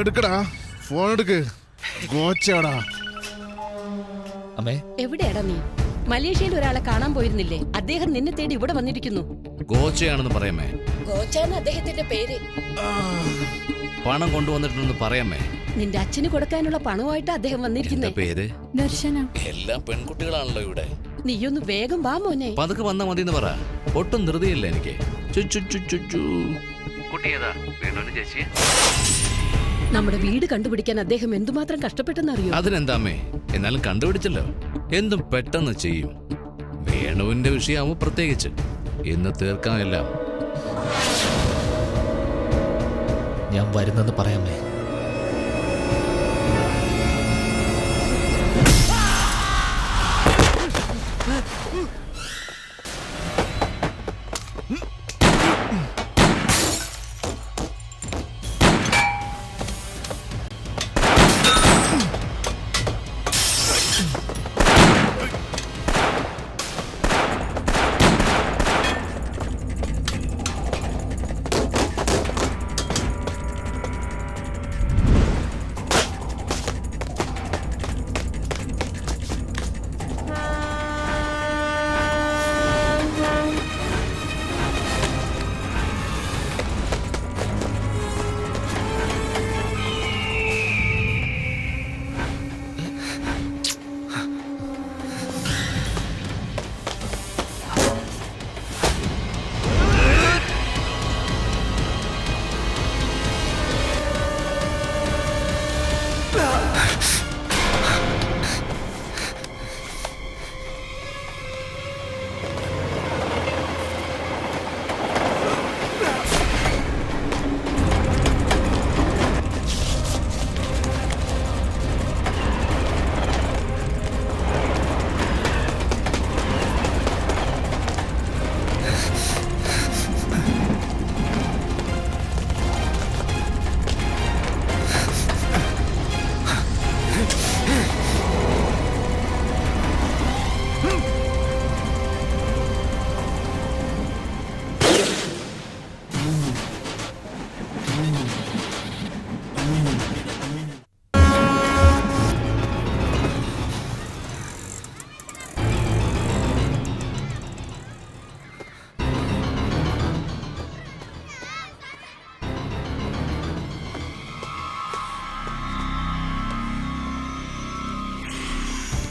എടുക്കടാ, ഫോൺ എടുക്ക്. ഗോച്ചടാ. അമ്മേ, എവിടെയാടാ നീ? മലേഷ്യയിൽ ഒരാളെ കാണാൻ പോയിരുന്നില്ലേ? അദ്ദേഹം നിന്നെ തേടി ഇവിടെ വന്നിരിക്കുന്നു. ഗോച്ചയാണെന്ന് പറയാമേ. ഗോച്ചാന്ന് അദ്ദേഹത്തിന്റെ പേര്. പണം കൊണ്ടുവന്നിട്ടുണ്ടെന്ന് പറയാമേ. നിന്റെ അച്ഛന് കൊടുക്കാനുള്ള പണമായിട്ട് അദ്ദേഹം വന്നിരിക്കുന്നേ. പേര് ദർശന. എല്ലാം പെൺകുട്ടികളാണല്ലോ ഇവിടെ. നീയൊന്ന് വേഗം വാ മോനെ. പതുക്കെ വന്നാ മതി എന്ന് പറ. ഒട്ടും ധൃതിയില്ല എനിക്ക്. നമ്മുടെ വീട് കണ്ടുപിടിക്കാൻ അദ്ദേഹം എന്തുമാത്രം കഷ്ടപ്പെട്ടെന്നറിയോ? അതിനെന്താമേ, എന്നാലും കണ്ടുപിടിച്ചല്ലോ. എന്തും പെട്ടെന്ന് ചെയ്യും. വേണുവിന്റെ വിഷയമാവും പ്രത്യേകിച്ച്. ഇന്ന് തീർക്കാമെല്ലാം. ഞാൻ വരുന്നെന്ന് പറയാമേ.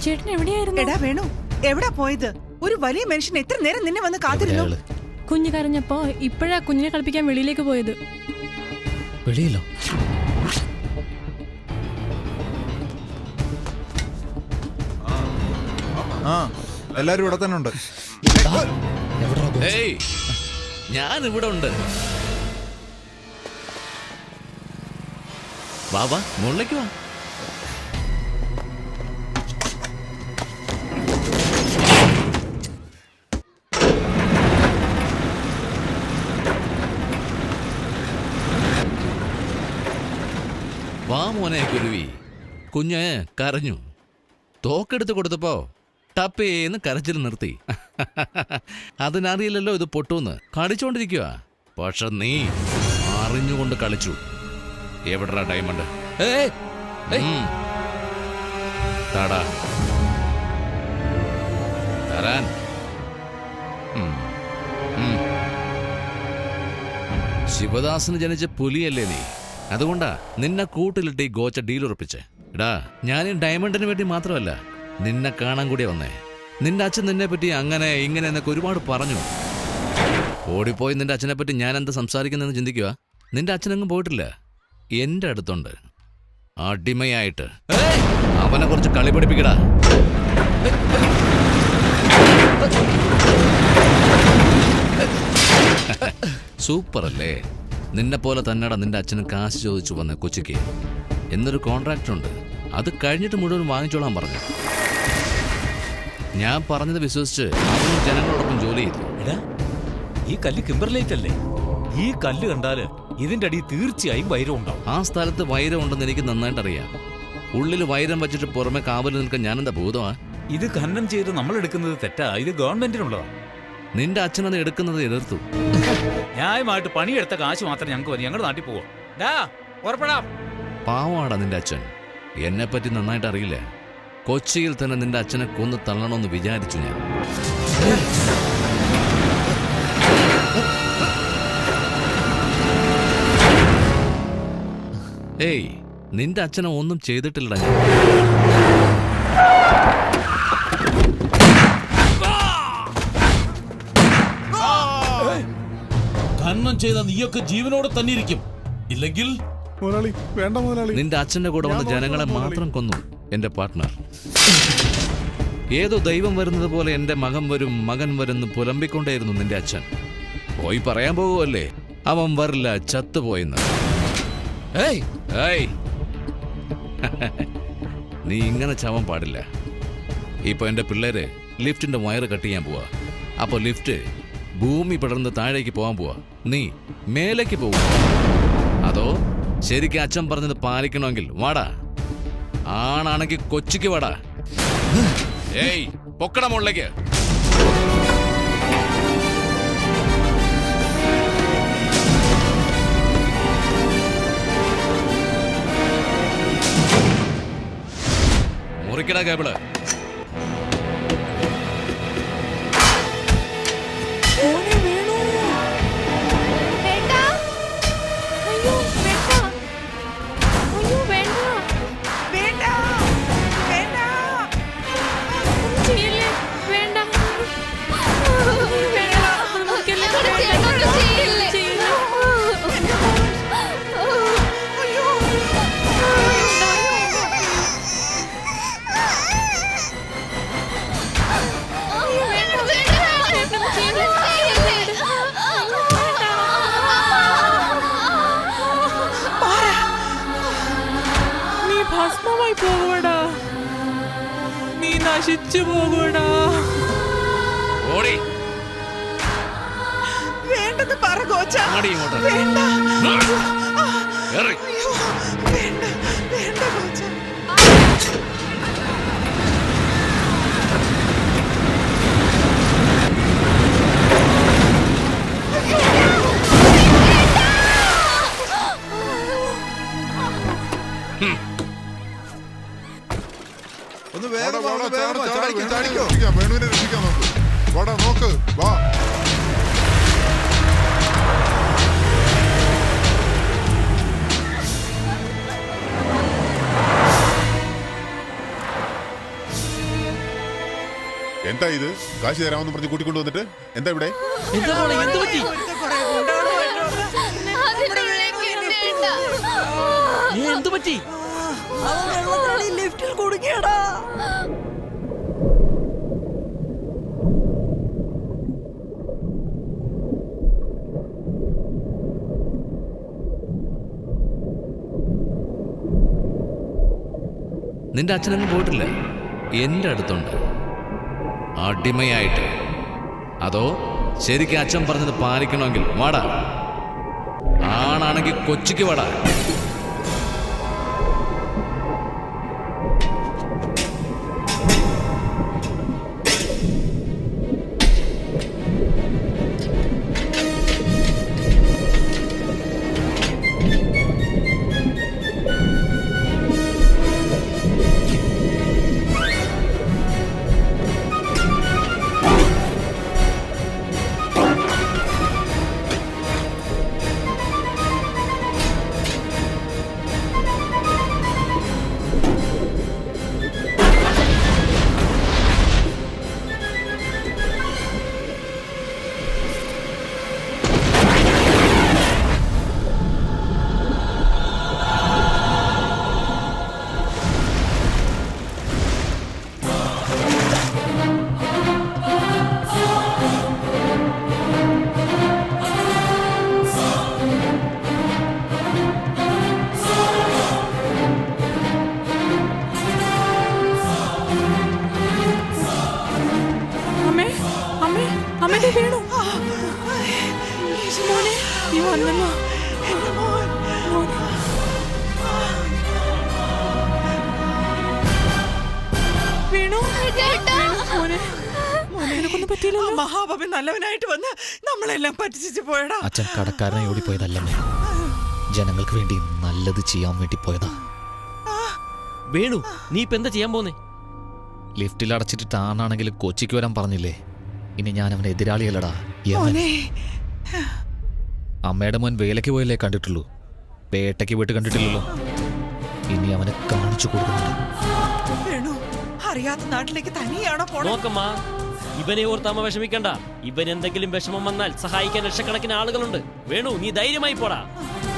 ചേട്ടൻ എവിടെയായിരുന്നു? എടാ വേണു, എവിടാ പോയത്? ഒരു വലിയ മനുഷ്യൻ എത്ര നേരം നിന്നെ വന്ന് കാത്തിരുന്നു. എവിടെയാ കുഞ്ഞ് കരഞ്ഞപ്പോ ഇപ്പോഴാ കുഞ്ഞിനെ കളിപ്പിക്കാൻ വെളിയിലേക്ക് പോയത്. വെളിയിലോ? ആ എല്ലാരും ഇവിടെ തന്നെ ഉണ്ട്. എവിടെടാ കോച്ച്? ഏയ് ഞാൻ ഇവിടെ ഉണ്ട്. വാ വാ, മുകളിലേക്ക് വാ. വാ മോനെ കുരുവി. കുഞ്ഞ് കരഞ്ഞു. തോക്കെടുത്ത് കൊടുത്തപ്പോ ടപ്പേന്ന് കരച്ചിൽ നിർത്തി. അതിനറിയില്ലല്ലോ ഇത് പൊട്ടൂന്ന്. കളിച്ചോണ്ടിരിക്കുക. പക്ഷെ നീ അറിഞ്ഞുകൊണ്ട് കളിച്ചു. എവിടെടാ ഡയമണ്ട്? താടാ തരാൻ. ശിവദാസന് ജനിച്ച പുലിയല്ലേ നീ? അതുകൊണ്ടാ നിന്നെ കൂട്ടിലിട്ട് ഈ ഗോച്ച ഡീൽ ഉറപ്പിച്ചേ. എടാ, ഞാൻ ഈ ഡയമണ്ടിന് വേണ്ടി മാത്രമല്ല നിന്നെ കാണാൻ കൂടി വന്നേ. നിന്റെ അച്ഛൻ നിന്നെ പറ്റി അങ്ങനെ ഇങ്ങനെ എന്നൊക്കെ ഒരുപാട് പറഞ്ഞു. ഓടിപ്പോയി നിന്റെ അച്ഛനെ പറ്റി ഞാൻ എന്താ സംസാരിക്കുന്നതെന്ന് ചിന്തിക്കുക. നിന്റെ അച്ഛനെങ്ങും പോയിട്ടില്ല, എന്റെ അടുത്തുണ്ട് അടിമയായിട്ട്. അവനെ കുറച്ച് കളി പഠിപ്പിക്കടാ. സൂപ്പർ അല്ലേ? നിന്നെ പോലെ തന്നെടാ നിന്റെ അച്ഛന് കാശ് ചോദിച്ചു വന്ന കൊച്ചിക്ക്. എന്നൊരു കോൺട്രാക്റ്റ് ഉണ്ട്, അത് കഴിഞ്ഞിട്ട് മുഴുവൻ വാങ്ങിച്ചോളാൻ പറഞ്ഞു. ഞാൻ പറഞ്ഞത് വിശ്വസിച്ച് അവന് ജനങ്ങളോടൊപ്പം ജോലി ചെയ്തു. എടാ, ഈ കല്ല് കിംബർലൈറ്റ് അല്ലേ? ഈ കല്ല് കണ്ടാല് ഇതിന്റെ അടി തീർച്ചയായും വൈരം ഉണ്ടാവും. ആ സ്ഥലത്ത് വൈരം ഉണ്ടെന്ന് എനിക്ക് നന്നായിട്ട് അറിയാം. ഉള്ളിൽ വൈരം വെച്ചിട്ട് പുറമെ കാവൽ നിൽക്കാൻ ഞാനെന്താ ഭൂതമാ? ഇത് ഖനനം ചെയ്ത് നമ്മൾ എടുക്കുന്നത് തെറ്റാ. ഇത് ഗവൺമെന്റിനുള്ളതാ. നിന്റെ അച്ഛനത് എടുക്കുന്നത് എതിർത്തു. ന്യായമായിട്ട് പണിയെടുത്ത കാശ് മാത്രം ഞങ്ങൾക്ക് മതി. ഞങ്ങളുടെ നാട്ടിൽ പോവാം. ഉറപ്പെടാം. പാവാടാ നിന്റെ അച്ഛൻ. എന്നെപ്പറ്റി നന്നായിട്ട് അറിയില്ല. കൊച്ചിയിൽ തന്നെ നിന്റെ അച്ഛനെ കൊന്ന് തള്ളണമെന്ന് വിചാരിച്ചു ഞാൻ. ഏയ്, നിന്റെ അച്ഛനെ ഒന്നും ചെയ്തിട്ടില്ലടാ ഞാൻ. ഖനനം ചെയ്ത നീയൊക്കെ ജീവനോടെ തന്നെ ഇരിക്കും. ഇല്ലെങ്കിൽ മുതലാളി വേണ്ട മുതലാളി. നിന്റെ അച്ഛന്റെ കൂടെ വന്ന ജനങ്ങളെ മാത്രം കൊന്നു എന്റെ പാർട്ട്ണർ. ഏതോ ദൈവം വരുന്നത് പോലെ എന്റെ മകൻ വരും മകൻ വരുന്ന് പുലമ്പിക്കൊണ്ടേയിരുന്നു നിന്റെ അച്ഛൻ. പോയി പറയാൻ പോകുമല്ലേ അവൻ വരില്ല, ചത്തുപോയെന്ന്. ഏയ് നീ ഇങ്ങനെ ചാവാൻ പാടില്ല. ഇപ്പൊ എന്റെ പിള്ളേര് ലിഫ്റ്റിന്റെ വയറ് കട്ട് ചെയ്യാൻ പോവാ. അപ്പൊ ലിഫ്റ്റ് ഭൂമി പടർന്ന് താഴേക്ക് പോകാൻ പോവാ. നീ മേലേക്ക് പോവുക. അതോ ശരിക്കും അച്ഛൻ പറഞ്ഞത് പാലിക്കണമെങ്കിൽ വാടാ. ആണാണെങ്കിൽ കൊച്ചിക്ക് വാടാ. ഏയ്, പൊക്കട മുകളിലേക്ക്. മുറിക്കടാ കേബിള്. ഭസ്മമായി പോകൂടാ, നീ നശിച്ചു പോകൂടാ. ഓടി വേണ്ടെന്ന് പറ കോച്ച. ഇങ്ങോട്ട്. വേണ്ട വേണ്ട വേണ്ട കോച്ച. ഒന്ന് വേഗം ചാടിക്കോ. വേണുവിനെ രക്ഷിക്കാൻ നോക്ക്. വാടാ നോക്ക്. വാ. എന്താ ഇത്? കാശ് തരാമെന്ന് പറഞ്ഞ് കൂട്ടിക്കൊണ്ടു വന്നിട്ട് എന്താ ഇവിടെ? എന്താ മോളെ, എന്ത് പറ്റി? എന്ത് പറ്റി? ലിഫ്റ്റിൽ കുടുങ്ങിയടാ. നിന്റെ അച്ഛനൊന്നും പോയിട്ടില്ല, എൻ്റെ അടുത്തുണ്ട് അടിമയായിട്ട്. അതോ ശരിക്കും അച്ഛൻ പറഞ്ഞത് പാലിക്കണമെങ്കിൽ വാടാ, ആണാണെങ്കിൽ കൊച്ചിക്ക് വാടാ. വീണു. മോനെ, നീ വന്നല്ലോ. വീണു, മോനെ, മോനെക്കൊന്നും പറ്റിയില്ല. മഹാബാബി നല്ലവനായിട്ട് വന്ന് നമ്മളെല്ലാം പറ്റിച്ചു പോയടാ. അച്ഛൻ കടക്കാരനെ ഓടിപ്പോയതല്ലമ്മേ, ജനങ്ങൾക്ക് വേണ്ടി നല്ലത് ചെയ്യാൻ വേണ്ടി പോയതാ. വേണു, നീ ഇപ്പൊ എന്താ ചെയ്യാൻ പോന്നേ? ലിഫ്റ്റിൽ അടച്ചിട്ട് ആണാണെങ്കിലും കൊച്ചിക്ക് വരാൻ പറഞ്ഞില്ലേ. ഇനി ഞാൻ അവനെ എതിരാളിയല്ലടാ. അമ്മയുടെ മോൻ വേലയ്ക്ക് പോയല്ലേ കണ്ടിട്ടുള്ളൂ, വേട്ടയ്ക്ക് പോയിട്ട് കണ്ടിട്ടില്ലല്ലോ. ഇനി അവനെ കാണിച്ചു കൊടുക്കുന്നുണ്ട്. അറിയാത്ത നാട്ടിലേക്ക് തനിയാണോ നോക്കമ്മ, ഇവനെ ഓർത്ത് അമ്മ വിഷമിക്കണ്ട. ഇവൻ എന്തെങ്കിലും വിഷമം വന്നാൽ സഹായിക്കാൻ ലക്ഷക്കണക്കിന് ആളുകളുണ്ട്. വേണു, നീ ധൈര്യമായി പോടാ.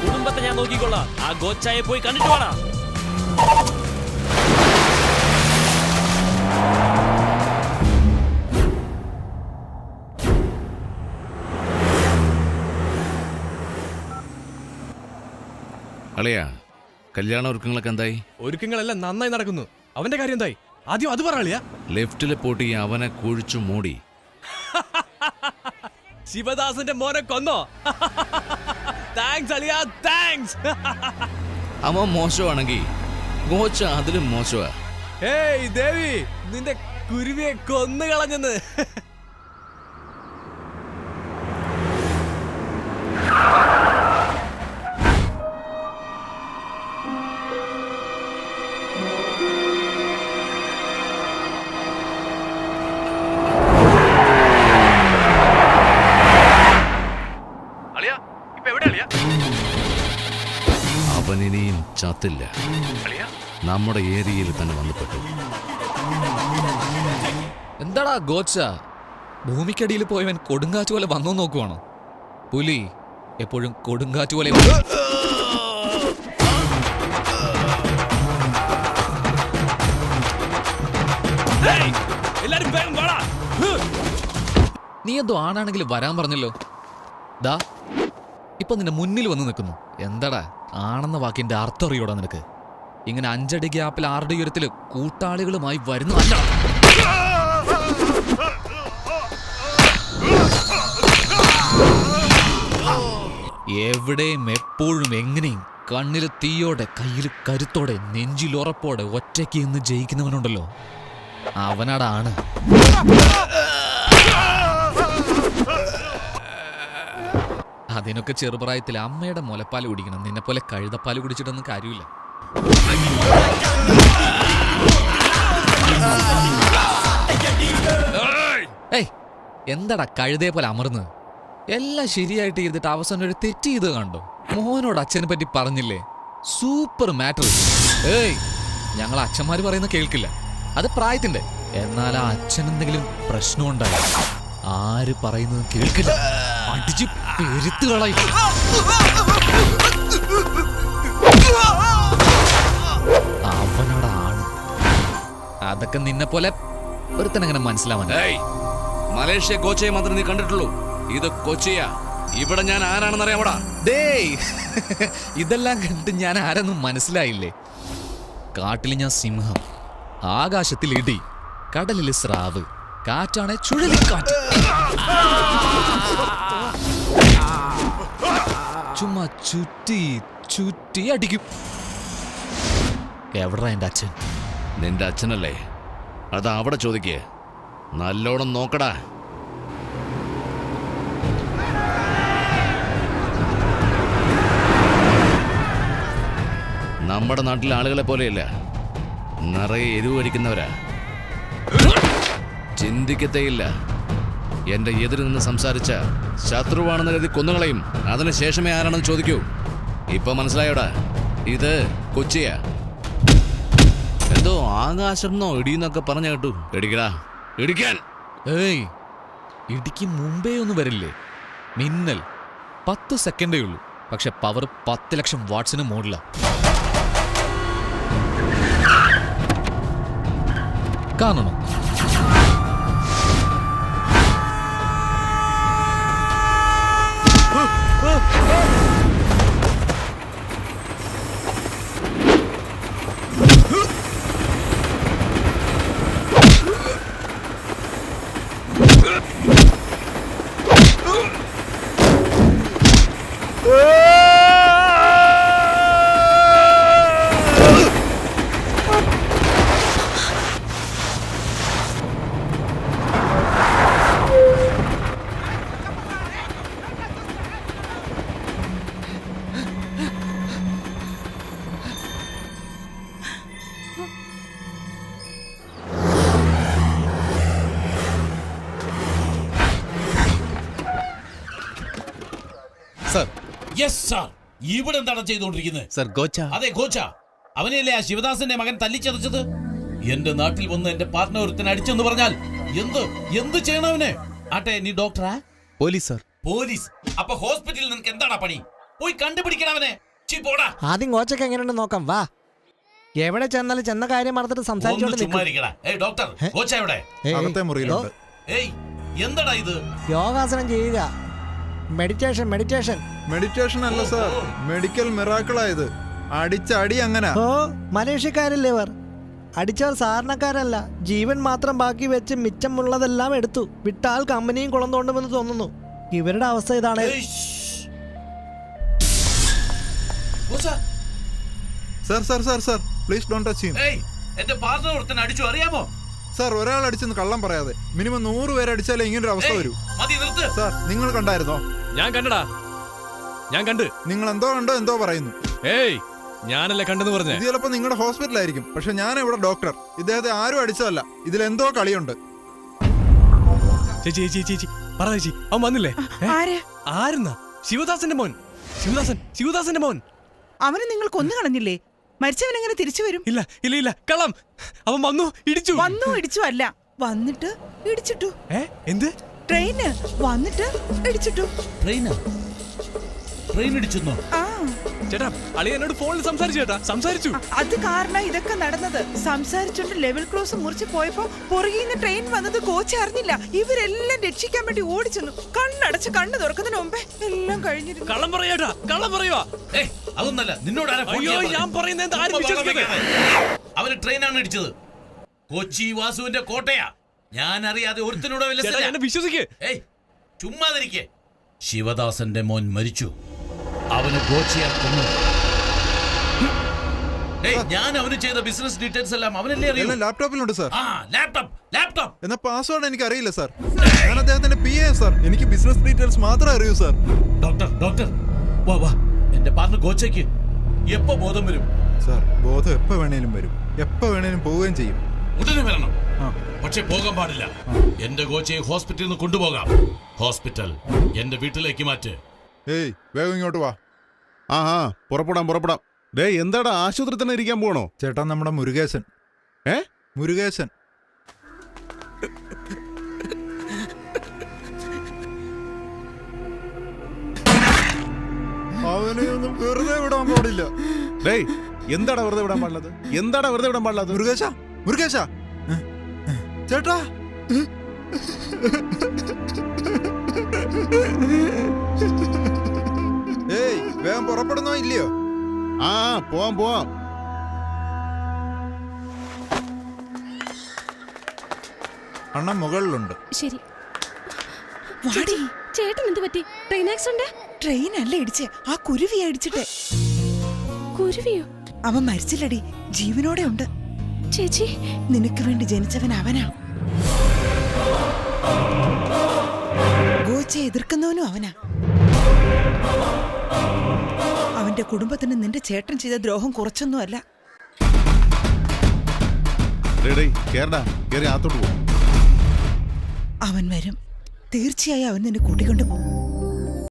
കുടുംബത്തെ ഞാൻ നോക്കിക്കൊള്ളാം. ആ ഗോച്ചായെ പോയി കണ്ടിട്ട് പോടാ. അളിയാ, കല്യാണ ഒരുക്കങ്ങളൊക്കെ എന്തായി? ഒരുക്കങ്ങളെല്ലാം നന്നായി നടക്കുന്നു. അവന്റെ കാര്യം എന്തായി? ആദ്യം അത് പറയാ. ലിഫ്റ്റിലെ പൂട്ടി അവനെ കുഴിച്ചു മൂടി. ശിവദാസന്റെ മോനെ കൊന്നോ? താങ്ക്സ് അളിയാ, താങ്ക്സ്. അവൻ മോശമാണെങ്കിൽ ഗോച്ച അതിലും മോശമാ. ഏയ് ദേവി, നിന്റെ കുരുവിയെ കൊന്നു കളഞ്ഞെന്ന്. അവനിനിയും ചത്തില്ല, നമ്മുടെ ഏരിയയിൽ തന്നെ വന്നുപെട്ടു. എന്താടാ ഗോച്ച, ഭൂമിക്കടിയിൽ പോയവൻ കൊടുങ്കാറ്റ് പോലെ വന്നു നോക്കുവാണോ? പുലി എപ്പോഴും കൊടുങ്കാറ്റ് പോലെ. നീ എന്തോ ആണാണെങ്കിലും വരാൻ പറഞ്ഞല്ലോ. ദാ ഇപ്പൊ നിന്റെ മുന്നിൽ വന്ന് നിൽക്കുന്നു. എന്താടാ ആണെന്ന വാക്കിന്റെ അർത്ഥം അറിയോടാ നിനക്ക്? ഇങ്ങനെ 5 അടി ഗ്യാപ്പിൽ 6 അടി ഉയരത്തില് കൂട്ടാളികളുമായി വരുന്നു. അല്ല, എവിടെയും എപ്പോഴും എങ്ങനെയും കണ്ണില് തീയോടെ കയ്യിൽ കരുത്തോടെ നെഞ്ചിൽ ഉറപ്പോടെ ഒറ്റയ്ക്ക് ഇന്ന് ജയിക്കുന്നവനുണ്ടല്ലോ, അവനാടാണ്. അതിനൊക്കെ ചെറുപ്രായത്തിൽ അമ്മയുടെ മുലപ്പാൽ കുടിക്കണം. നിന്നെ പോലെ കഴുതപ്പാൽ കുടിച്ചിട്ടൊന്നും കാര്യമില്ല. ഏയ്, എന്താടാ കഴുതയെ പോലെ അമർന്ന്? എല്ലാം ശരിയായിട്ട് ചെയ്തിട്ട് അവസാനം ഒരു തെറ്റ് ചെയ്ത് കണ്ടോ? മോനോട് അച്ഛനെ പറ്റി പറഞ്ഞില്ലേ? Super matter. ഏയ്, ഞങ്ങൾ അച്ഛന്മാര് പറയുന്ന കേൾക്കില്ല. അത് പ്രായത്തിന്റെ. എന്നാൽ ആ അച്ഛൻ എന്തെങ്കിലും പ്രശ്നമുണ്ടായി ആര് പറയുന്നത് കേൾക്കില്ല, അടിച്ച് പെരുത്ത് കളയും. അവനോടാണ് അതൊക്കെ നിന്നെ പോലെ ഒരുത്തനങ്ങനെ മനസ്സിലാവാൻ. മലേഷ്യ ഗോച്ചയെ മാത്രമേ നീ കണ്ടിട്ടുള്ളൂ. ഇത് കൊച്ചിയാ. ഇവിടെ ഞാൻ ആരാണെന്ന് അറിയാമോടാ? ഡേയ്, ഇതെല്ലാം കണ്ടിട്ട് ഞാൻ ആരെന്നും മനസ്സിലായില്ലേ? കാട്ടിൽ ഞാൻ സിംഹം, ആകാശത്തിൽ ഇടി, കടലിൽ സ്രാവ്, കാറ്റാണ് ചുഴലിക്കാറ്റ്. ചുമ്മാ ചുറ്റി ചുറ്റി അടിക്കും. എവിടാ എന്റെ അച്ഛൻ? നിന്റെ അച്ഛനല്ലേ? അത് അവിടെ ചോദിക്കേ. നല്ലോണം നോക്കടാ. നമ്മുടെ നാട്ടിലെ ആളുകളെ പോലെയല്ല, നിറയെ എരിവ് കഴിക്കുന്നവരാ. ചിന്തിക്കത്തേയില്ല. എന്റെ എതിര് നിന്ന് സംസാരിച്ച ശത്രുവാണെന്ന് കരുതി കൊന്നുകളയും. അതിനുശേഷമേ ആരാണെന്ന് ചോദിക്കൂ. ഇപ്പൊ മനസ്സിലായോടാ? ഇത് കൊച്ചിയാ. എന്തോ ആകാശമെന്നോ ഇടിയെന്നൊക്കെ പറഞ്ഞു കേട്ടു. ഇടിക്കടാ, ഇടിക്കാൻ. ഏയ്, ഇടിക്ക് മുമ്പേ ഒന്നും വരില്ലേ? മിന്നൽ 10 സെക്കൻഡേ ഉള്ളൂ, പക്ഷെ പവർ 10 ലക്ഷം വാട്ട്സിന് മുകളില. കാണണോ? Sir, yes sir. ഇവിടെ എന്താണ് ചെയ്തുകൊണ്ടിരിക്കുന്നത്? സർ ഗോച്ച. അതെ, ഗോച്ച. അവനെയല്ലേ ആ ശിവദാസന്റെ മകൻ തല്ലിച്ചതച്ചത്? എന്റെ നാട്ടിൽ വന്ന് എന്റെ പാർട്ട്ണർ ഒരുത്തൻ അടിച്ചെന്ന് പറഞ്ഞാൽ എന്ത് ചെയ്യണം അവനെ? ആട്ടെ, നീ ഡോക്ടറാ? Police sir. പോലീസ്? അപ്പൊ ഹോസ്പിറ്റലിൽ നിനക്ക് എന്താണ് പണി? പോയി കണ്ടുപിടിക്കണം അവനെ. ആദ്യം കോച്ചൊക്കെ എങ്ങനെയുണ്ട് നോക്കാം. വാ. എവിടെ ചെന്നാലും ചെന്ന കാര്യം മറന്നിട്ട് എന്താടാ ഇത്? യോഗാസനം ചെയ്യുക. മെഡിറ്റേഷൻ. മെഡിറ്റേഷൻ അല്ല സാർ, മെഡിക്കൽ മിറാക്കിളായത്. അടിച്ചടി അങ്ങനെ. ഓ, മലേഷ്യക്കാരല്ലേ ഇവർ? അടിച്ചവർ സാധാരണക്കാരല്ല. ജീവൻ മാത്രം ബാക്കി വെച്ച് മിച്ചമുള്ളതെല്ലാം എടുത്തു. വിട്ടാൽ കമ്പനിയും കുളം തോണ്ടുമെന്ന് തോന്നുന്നു. ഇവരുടെ അവസ്ഥ ഇതാണ്. Sir please don't touch him. എന്റെ പാർട്ണർ ഒരുത്തൻ അടിച്ചു, അറിയാമോ? സാർ, ഒരാൾ അടിച്ചെന്ന് കള്ളം പറയാതെ. മിനിമം 100 പേര് അടിച്ചാലേ ഇങ്ങനൊരു അവസ്ഥ വരൂ. സാർ, നിങ്ങൾ കണ്ടായിരുന്നോ? ഞാൻ കണ്ടടാ, ഞാൻ കണ്ട്. നിങ്ങൾ എന്തോ പറയുന്നു. ഏയ്, ഞാനല്ലേ കണ്ടെന്ന് പറഞ്ഞേ. ഇത് ചിലപ്പോ നിങ്ങളുടെ ഹോസ്പിറ്റലായിരിക്കും, പക്ഷെ ഞാൻ ഇവിടെ ഡോക്ടർ. ഇദ്ദേഹത്തെ ആരും അടിച്ചതല്ല. ഇതിലെന്തോ കളിയുണ്ട്. ചേച്ചി പറ ചേച്ചി, അവൻ വന്നില്ലേ? ആരെന്നാ? ശിവദാസന്റെ മോൻ. അവനെ നിങ്ങൾ കൊന്നു കളഞ്ഞില്ലേ? മരിച്ചവൻ എങ്ങനെ തിരിച്ചു വരും? ഇല്ല, കള്ളം. അവൻ ഇടിച്ചു അല്ല, വന്നിട്ട് ഇടിച്ചിട്ടു. എന്ത്? ട്രെയിന് വന്നിട്ട് ഇടിച്ചിട്ടു. ട്രെയിൻ ഇടിച്ചെന്നോ? ചേട്ടാ, അളിയ എന്നോട് ഫോണിൽ സംസാരിച്ചു. അത് കാരണം ഇതൊക്കെ നടന്നത്. സംസാരിച്ചോണ്ട് ലെവൽ ക്രോസ് മുറിച്ച് പോയപ്പോ പുറകിന്ന് ട്രെയിൻ വന്നത് കോച്ച് അറിഞ്ഞില്ല. ഇവരെല്ലാം രക്ഷിക്കാൻ വേണ്ടി ഓടിച്ചെന്നു. കണ്ണടച്ച് കണ്ണ് തുറക്കുന്നതിന് മുമ്പേ എല്ലാം കഴിഞ്ഞിരുന്നു. കള്ളം പറയുവാ. അതൊന്നല്ല, നിന്നോട് ഞാൻ പറയുന്നത് അവന് ട്രെയിനാണ് ഇടിച്ചത്. കൊച്ചി വാസുവിന്റെ കോട്ടയാ. ഞാൻ അറിയാതെ ഒരുത്തനോട് വിശ്വസിക്കേ. ചുമ്മാതിരിക്കേ. ശിവദാസന്റെ മോൻ മരിച്ചു. അവന് ഗോച്ചയെ കൊന്നു. ഞാൻ അവന് ചെയ്ത ബിസിനസ് ഡീറ്റെയിൽസ് എല്ലാം അവനല്ലേ അറിയൂ. ലാപ്ടോപ്പിലുണ്ട് സാർ. ലാപ്ടോപ്പ്. എന്നാ പാസ്വേഡ് എനിക്ക് അറിയില്ല സാർ. ഞാൻ അദ്ദേഹത്തിന്റെ PA സാർ. എനിക്ക് ബിസിനസ് ഡീറ്റെയിൽസ് മാത്രമേ അറിയൂ സാർ. ഡോക്ടർ വാ. എന്റെ പാർട്ണർ ഗോച്ചയ്ക്ക് എപ്പോ ബോധം വരും? സാർ, ബോധം എപ്പോ വേണേലും വരും, എപ്പോ വേണേലും പോവുകയും ചെയ്യും. ഉടനെ വരണം, പക്ഷെ പോകാൻ പാടില്ല. എന്റെ ഗോച്ചയെ ഹോസ്പിറ്റലിൽ നിന്ന് കൊണ്ടുപോകാം. ഹോസ്പിറ്റൽ എന്റെ വീട്ടിലേക്ക് മാറ്റ്. വേഗം ഇങ്ങോട്ട് വാ. പുറപ്പെടാം. എന്താടാ, ആശുപത്രി തന്നെ ഇരിക്കാൻ പോണോ? ചേട്ടാ, നമ്മുടെ മുരുകേശൻ. വെറുതെ വിടാൻ പാടില്ല. ഡേയ് എന്താടാ വെറുതെ വിടാൻ പാടില്ലത്? എന്താടാ വെറുതെ വിടാൻ പാടില്ലത്? മുരുകേശ, മുരുകേശ, ചേട്ടാ. ഏയ് വേഗം പുറപ്പെടുന്നോ ഇല്ലയോ? ആ പോവാം പോവാം. അണ്ണൻ മുകളിലുണ്ട്. ശരി. വാടി. ചേട്ടൻ എന്ത് പറ്റി? Train accident? ട്രെയിൻ അല്ല ഇടിച്ചേ, ആ കുരുവിയെ ഇടിച്ചിട്ടെ. കുരുവിയോ? അവൻ മരിച്ചില്ലടി, ജീവനോടെ ഉണ്ട്. ചേച്ചി, നിനക്ക് വേണ്ടി ജനിച്ചവൻ അവനാ. ഗോച്ചയെ എതിർക്കുന്നവനും അവനാ. അവന്റെ കുടുംബത്തിന് നിന്റെ ചേട്ടൻ ചെയ്ത ദ്രോഹം കുറച്ചൊന്നുമല്ല. കേരടാ കേറി അകത്തോട്ട് പോകും. അവൻ വരും, തീർച്ചയായും അവൻ നിന്നെ കൂട്ടിക്കൊണ്ടു പോകും.